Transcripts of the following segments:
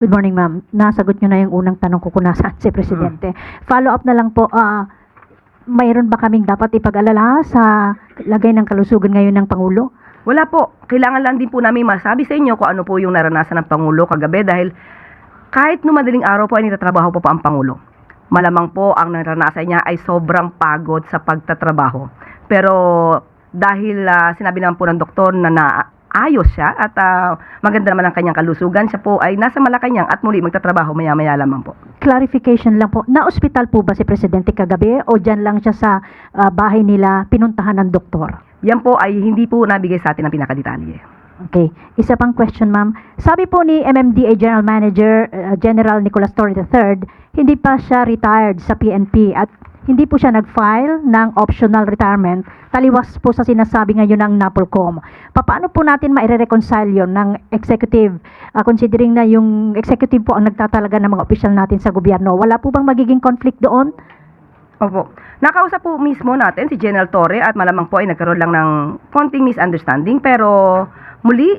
Good morning, ma'am. Nasagot nyo na yung unang tanong ko kung nasaan si Presidente. Follow up na lang po, mayroon ba kaming dapat ipag-alala sa lagay ng kalusugan ngayon ng Pangulo? Wala po. Kailangan lang din po namin masabi sa inyo kung ano po yung naranasan ng Pangulo kagabi dahil kahit no madaling araw po ay nagtatrabaho po ang Pangulo. Malamang po ang naranasan niya ay sobrang pagod sa pagtatrabaho. Pero dahil sinabi naman po ng doktor na naayos siya at maganda naman ang kanyang kalusugan, siya po ay nasa Malacanang at muli magtatrabaho maya-maya lamang po. Clarification lang po, na-ospital po ba si Presidente kagabi o dyan lang siya sa bahay nila pinuntahan ng doktor? Yan po ay hindi po nabigay sa atin ang pinakadetalye. Okay. Isa pang question, ma'am. Sabi po ni MMDA General Manager General Nicolas Torre III, hindi pa siya retired sa PNP at hindi po siya nag-file ng optional retirement. Taliwas po sa sinasabi ngayon ng NAPOLCOM. Paano po natin maire-reconcile yun ng executive, considering na yung executive po ang nagtatalaga ng mga opisyal natin sa gobyerno? Wala po bang magiging conflict doon? Opo. Nakausap po mismo natin si General Torre at malamang po ay nagkaroon lang ng konting misunderstanding pero muli,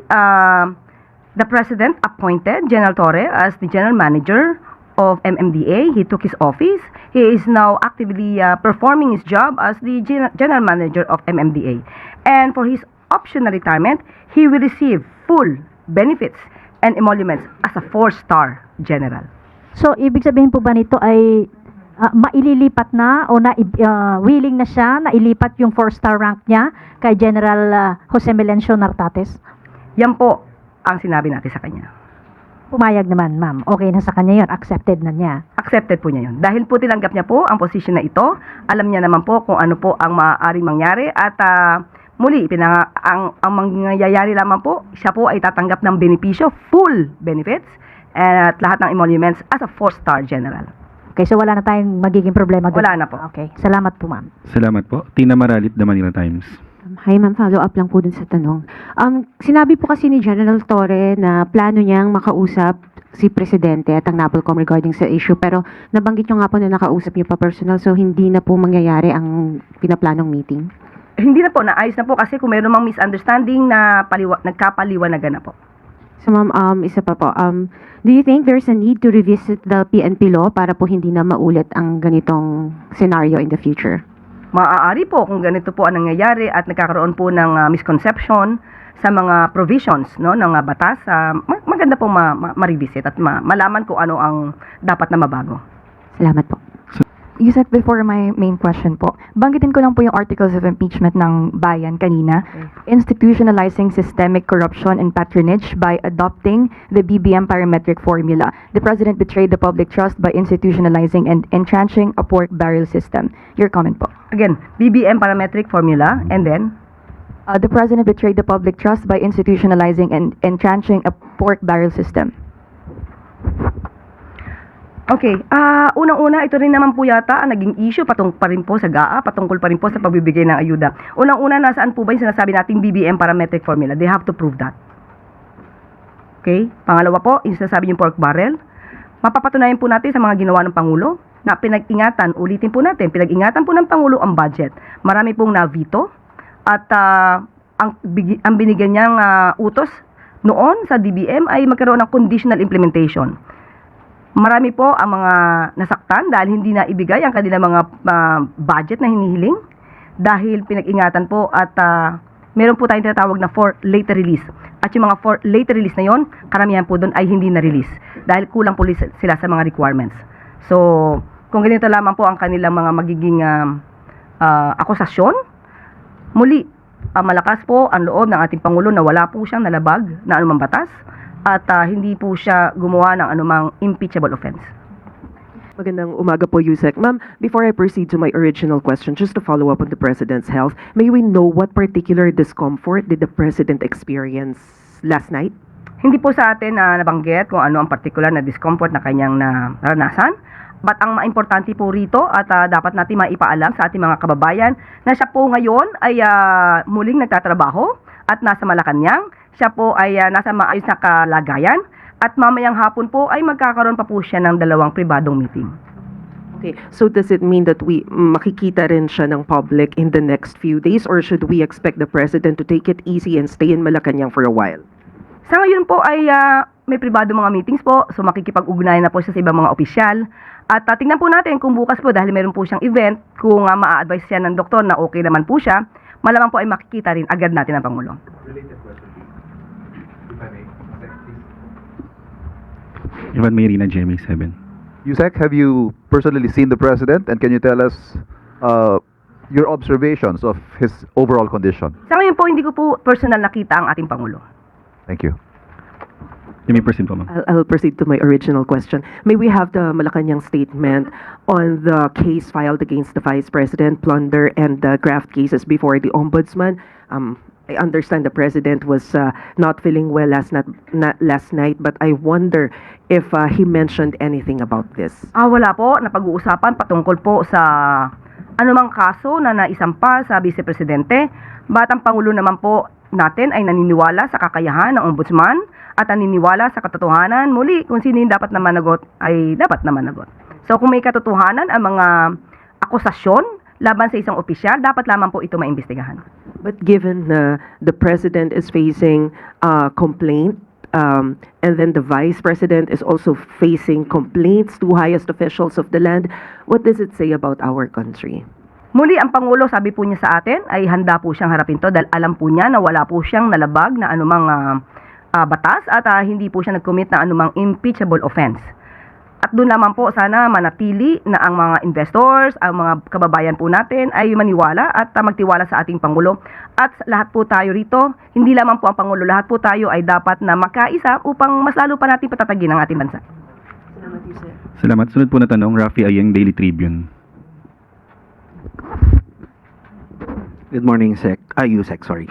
the President appointed General Torre as the General Manager of MMDA. He took his office. He is now actively performing his job as the General Manager of MMDA. And for his optional retirement, he will receive full benefits and emoluments as a 4-star general. So, ibig sabihin po ba nito ay maililipat na o willing na siya na ilipat yung 4-star rank niya kay General Jose Melencio Nartates? Yan po ang sinabi natin sa kanya. Pumayag naman, ma'am. Okay na sa kanya yun. Accepted na niya. Accepted po niya yun. Dahil po tinanggap niya po ang posisyon na ito, alam niya naman po kung ano po ang maaaring mangyari at muli, ang mangyayari lamang po, siya po ay tatanggap ng benepisyo, full benefits, at lahat ng emoluments as a 4-star general. Okay, so wala na tayong magiging problema doon. Wala na po. Okay, salamat po, ma'am. Salamat po. Tina Maralit, The Manila Times. Hi ma'am, follow up lang po dun sa tanong. Sinabi po kasi ni General Torre na plano niyang makausap si Presidente at ang NAPOLCOM regarding sa issue, pero nabanggit niyo nga po na nakausap niyo pa personal, so hindi na po mangyayari ang pinaplanong meeting? Hindi na po, naayos na po kasi kung mayroon mang misunderstanding na nagkapaliwanagan na po. So ma'am, isa pa po, do you think there's a need to revisit the PNP law para po hindi na maulit ang ganitong scenario in the future? Maaari po kung ganito po ang nangyayari at nagkakaroon po ng misconception sa mga provisions no ng batas, maganda po ma-revisit at malaman kung ano ang dapat na mabago. Salamat po. Yusek, before my main question po, banggitin ko lang po yung articles of impeachment ng Bayan kanina. Institutionalizing systemic corruption and patronage by adopting the BBM parametric formula. The President betrayed the public trust by institutionalizing and entrenching a pork barrel system. Your comment po. Again, BBM parametric formula and then? The President betrayed the public trust by institutionalizing and entrenching a pork barrel system. Okay, unang-una, ito rin naman po yata ang naging issue patungkol pa rin po sa GAA, patungkol pa rin po sa pagbibigay ng ayuda. Unang-una, nasaan po ba yung sinasabi nating BBM parametric formula? They have to prove that. Okay, pangalawa po, yung sinasabi yung pork barrel. Mapapatunayan po natin sa mga ginawa ng Pangulo na pinag-ingatan, ulitin po natin, pinag-ingatan po ng Pangulo ang budget. Marami pong na-veto at ang binigyan niyang utos noon sa DBM ay magkaroon ng conditional implementation. Marami po ang mga nasaktan dahil hindi na ibigay ang kanilang mga budget na hinihiling dahil pinag-ingatan po at meron po tayong tinatawag na for later release. At yung mga for later release na yon, karamihan po doon ay hindi na-release dahil kulang po sila sa mga requirements. So, kung ganito lamang po ang kanilang mga magiging akusasyon, muli, malakas po ang loob ng ating Pangulo na wala po siyang nalabag na anumang batas at hindi po siya gumawa ng anumang impeachable offense. Magandang umaga po, Yusek. Ma'am, before I proceed to my original question, just to follow up on the President's health, may we know what particular discomfort did the President experience last night? Hindi po sa atin na nabanggit kung ano ang particular na discomfort na kanyang naranasan. But ang importante po rito at dapat natin maipaalam sa ating mga kababayan na siya po ngayon ay muling nagtatrabaho at nasa Malacanang. Siya po ay nasa maayos na kalagayan at mamayang hapon po ay magkakaroon pa po siya ng 2 pribadong meeting. Okay, so does it mean that makikita rin siya ng public in the next few days or should we expect the President to take it easy and stay in Malacanang for a while? Sa ngayon po ay may pribado mga meetings po, so makikipag-ugnayan na po siya sa ibang mga opisyal. At tingnan po natin kung bukas po, dahil meron po siyang event, kung ma-advise siya ng doktor na okay naman po siya, malamang po ay makikita rin agad natin ang Pangulo. Ivan Mayrina, GMA7. Yusek, have you personally seen the president, and can you tell us your observations of his overall condition? Sa ngayon po, hindi ko po personal nakita ang ating Pangulo. Thank you. You may proceed po, ma'am. I'll proceed to my original question. May we have the Malacanang statement on the case filed against the Vice President, plunder, and the graft cases before the Ombudsman? I understand the President was not feeling well last night, but I wonder if he mentioned anything about this. Wala po, napag-uusapan patungkol po sa anumang kaso na naisampa sa Vice Presidente. Ba't ang Pangulo naman po natin ay naniniwala sa kakayahan ng Ombudsman at naniniwala sa katotohanan. Muli, kung sino yung dapat na managot, ay dapat na managot. So kung may katotohanan ang mga akusasyon laban sa isang opisyal, dapat lamang po ito maimbestigahan. But given the President is facing complaint, and then the Vice President is also facing complaints to highest officials of the land, what does it say about our country? Muli, ang Pangulo, sabi po niya sa atin, ay handa po siyang harapin to dahil alam po niya na wala po siyang nalabag na anumang batas at hindi po siya nag-commit na anumang impeachable offense. At doon naman po sana manatili na ang mga investors, ang mga kababayan po natin ay maniwala at magtiwala sa ating Pangulo. At lahat po tayo rito, hindi lamang po ang Pangulo, lahat po tayo ay dapat na magkaisa upang mas lalo pa natin patatagin ang ating bansa. Salamat. Sunod po na tanong, Rafi Ayeng, Daily Tribune. Good morning, Yusek, sorry.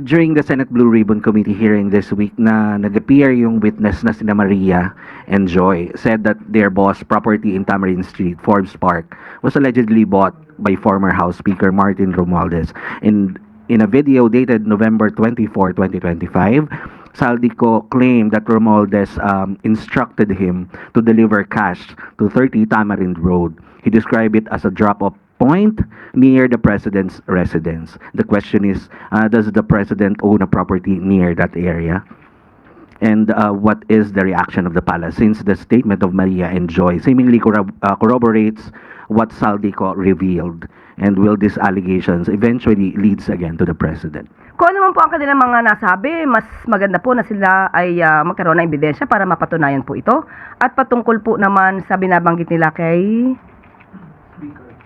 During the Senate Blue Ribbon Committee hearing this week na nag-appear yung witness na sina Maria and Joy said that their boss property in Tamarind Street, Forbes Park, was allegedly bought by former House Speaker Martin Romualdez. In a video dated November 24, 2025, Saldico claimed that Romualdez instructed him to deliver cash to 30 Tamarind Road. He described it as a drop-off point near the president's residence. The question is, does the president own a property near that area? And what is the reaction of the palace since the statement of Maria and Joy seemingly corroborates what Saldico revealed? And will these allegations eventually leads again to the president? Kung ano man po ang kanilang mga nasabi, mas maganda po na sila ay magkaroon ng ebidensya para mapatunayan po ito. At patungkol po naman sa binabanggit nila kay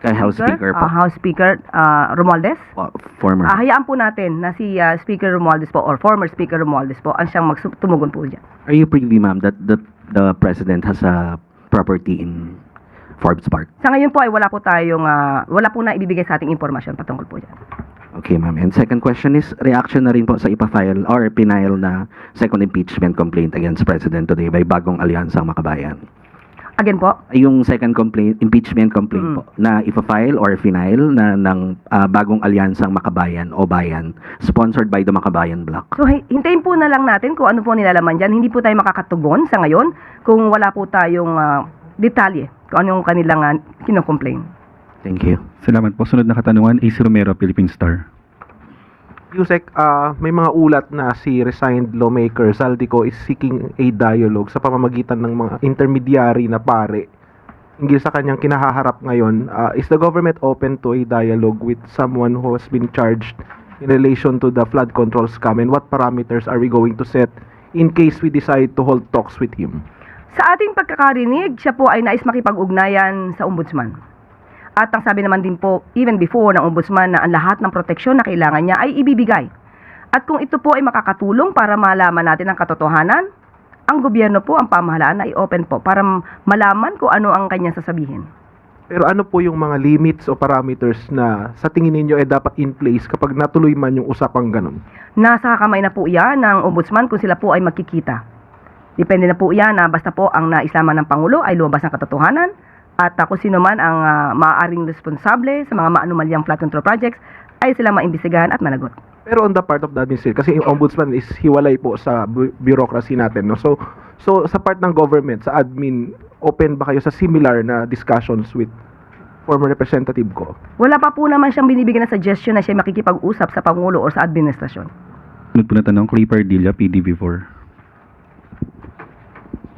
House Speaker po. House Speaker Romualdez. Former. Hayaan po natin na si Speaker Romualdez po or former Speaker Romualdez po ang siyang tumugon po dyan. Are you privy, ma'am, that the president has a property in Forbes Park? Sa ngayon po ay wala po na ibibigay sa ating impormasyon patungkol po dyan. Okay, ma'am. And second question is, reaction na rin po sa ipafile or pinile na second impeachment complaint against President today by Bagong Alyansang Makabayan. Again po, Yung second impeachment complaint po, na ipafile or final na ng Bagong Alyansang Makabayan o Bayan, sponsored by the Makabayan Bloc. so hintayin po na lang natin kung ano po nilalaman dyan. Hindi po tayo makakatugon sa ngayon kung wala po tayong detalye kung ano yung kanilang kinocomplain. Thank you. Salamat po. Sunod na katanungan, AC Romero, Philippine Star. Yusek, may mga ulat na si resigned lawmaker Saldico is seeking a dialogue sa pamamagitan ng mga intermediary na pare hinggil sa kanyang kinahaharap ngayon. Is the government open to a dialogue with someone who has been charged in relation to the flood control scam, and what parameters are we going to set in case we decide to hold talks with him? Sa ating pagkakarinig, siya po ay nais makipag-ugnayan sa Ombudsman. At ang sabi naman din po, even before ng Ombudsman, na ang lahat ng proteksyon na kailangan niya ay ibibigay. At kung ito po ay makakatulong para malaman natin ang katotohanan, ang gobyerno po, ang pamahalaan ay open po para malaman kung ano ang kanyang sasabihin. Pero ano po yung mga limits o parameters na sa tingin ninyo ay dapat in place kapag natuloy man yung usapang ganun? Nasa kamay na po yan ng Ombudsman kung sila po ay magkikita. Depende na po yan na basta po ang naislaman ng Pangulo ay lumabas ng katotohanan. At kung sino man ang maaaring responsable sa mga maanumalyang flood control projects ay sila maimbestigahan at managot. Pero on the part of the administration, kasi yung ombudsman is hiwalay po sa bureaucracy natin, no? So sa part ng government, sa admin, open ba kayo sa similar na discussions with former representative ko? Wala pa po naman siyang binibigyan na suggestion na siya makikipag-usap sa Pangulo o sa administrasyon. Sunod po na tanong, Clay Pardilla, PDV4.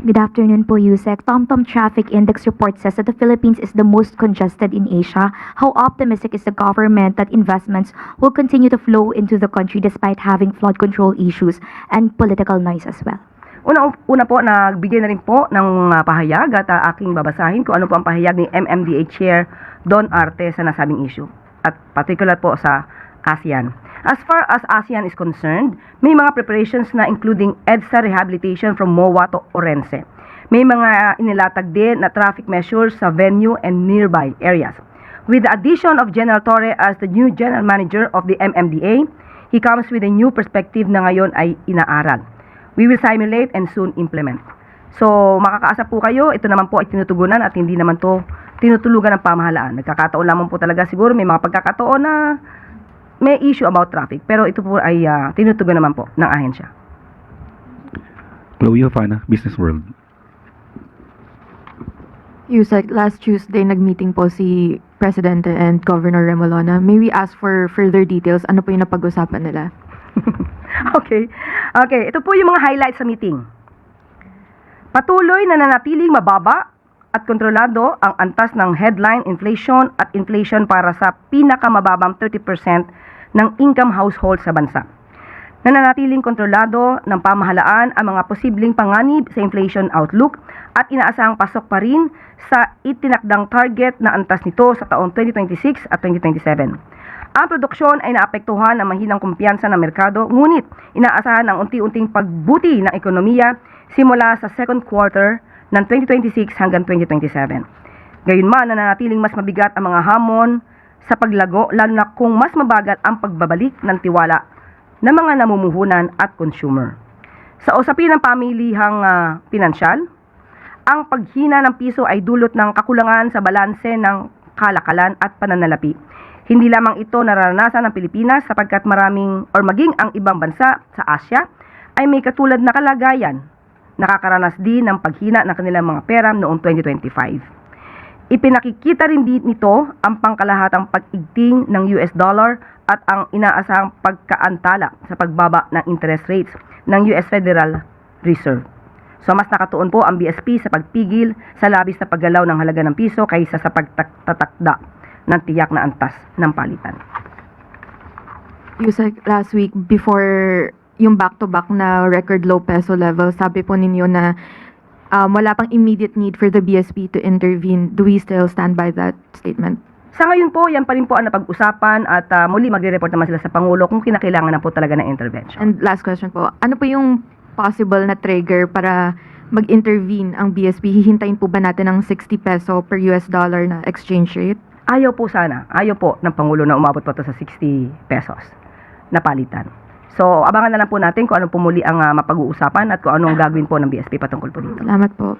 Good afternoon po, Yusek. TomTom Traffic Index report says that the Philippines is the most congested in Asia. How optimistic is the government that investments will continue to flow into the country despite having flood control issues and political noise as well? Una po, nagbigay na rin po ng pahayag at aking babasahin kung ano po ang pahayag ni MMDA Chair Don Arte sa nasabing issue. At particular po sa ASEAN. As far as ASEAN is concerned, may mga preparations na including EDSA rehabilitation from MOA to Orense. May mga inilatag din na traffic measures sa venue and nearby areas. With the addition of General Torre as the new General Manager of the MMDA, he comes with a new perspective na ngayon ay inaaral. We will simulate and soon implement. So, makakaasa po kayo, ito naman po ay tinutugunan at hindi naman to tinutulugan ng pamahalaan. Nagkakataon lamang po talaga siguro, may mga pagkakataon na may issue about traffic. Pero ito po ay tinutugan naman po ng ahensya. Chloe Hofana, Business World. Yusek, last Tuesday nag-meeting po si Presidente and Governor Remolona. May we ask for further details? Ano po yung napag-usapan nila? Okay. Ito po yung mga highlights sa meeting. Patuloy na nanatiling mababa at kontrolado ang antas ng headline inflation at inflation para sa pinakamababang 30% ng income household sa bansa. Nananatiling kontrolado ng pamahalaan ang mga posibleng panganib sa inflation outlook at inaasahang pasok pa rin sa itinakdang target na antas nito sa taong 2026 at 2027. Ang produksyon ay naapektuhan ng mahinang kumpiyansa ng merkado, ngunit inaasahan ang unti-unting pagbuti ng ekonomiya simula sa second quarter ng 2026 hanggang 2027. Gayunman, nananatiling mas mabigat ang mga hamon sa paglago, lalo na kung mas mabagal ang pagbabalik ng tiwala ng mga namumuhunan at consumer. Sa usapin ng pamilihang pinansyal, ang paghina ng piso ay dulot ng kakulangan sa balanse ng kalakalan at pananalapi. Hindi lamang ito nararanasan ng Pilipinas sapagkat maging ang ibang bansa sa Asia ay may katulad na kalagayan. Nakakaranas din ng paghina ng kanilang mga pera noong 2025. Ipinakikita rin nito ang pangkalahatang pag-igting ng US dollar at ang inaasahang pagkaantala sa pagbaba ng interest rates ng US Federal Reserve. So mas nakatuon po ang BSP sa pagpigil sa labis na paggalaw ng halaga ng piso kaysa sa pagtatakda ng tiyak na antas ng palitan. Yusek, last week, before yung back-to-back na record low peso level, sabi po ninyo na wala pang immediate need for the BSP to intervene. Do we still stand by that statement? Sa ngayon po, yan pa rin po ang napag-usapan at muli magre-report naman sila sa Pangulo kung kinakailangan na po talaga ng intervention. And last question po, ano po yung possible na trigger para mag-intervene ang BSP? Hihintayin po ba natin ang 60 peso per US dollar na exchange rate? Ayaw po sana. Ayaw po ng Pangulo na umabot po ito sa 60 pesos na palitan. So, abangan na lang po natin kung anong pumuli ang mapag-uusapan at kung anong gagawin po ng BSP patungkol po dito. Salamat po.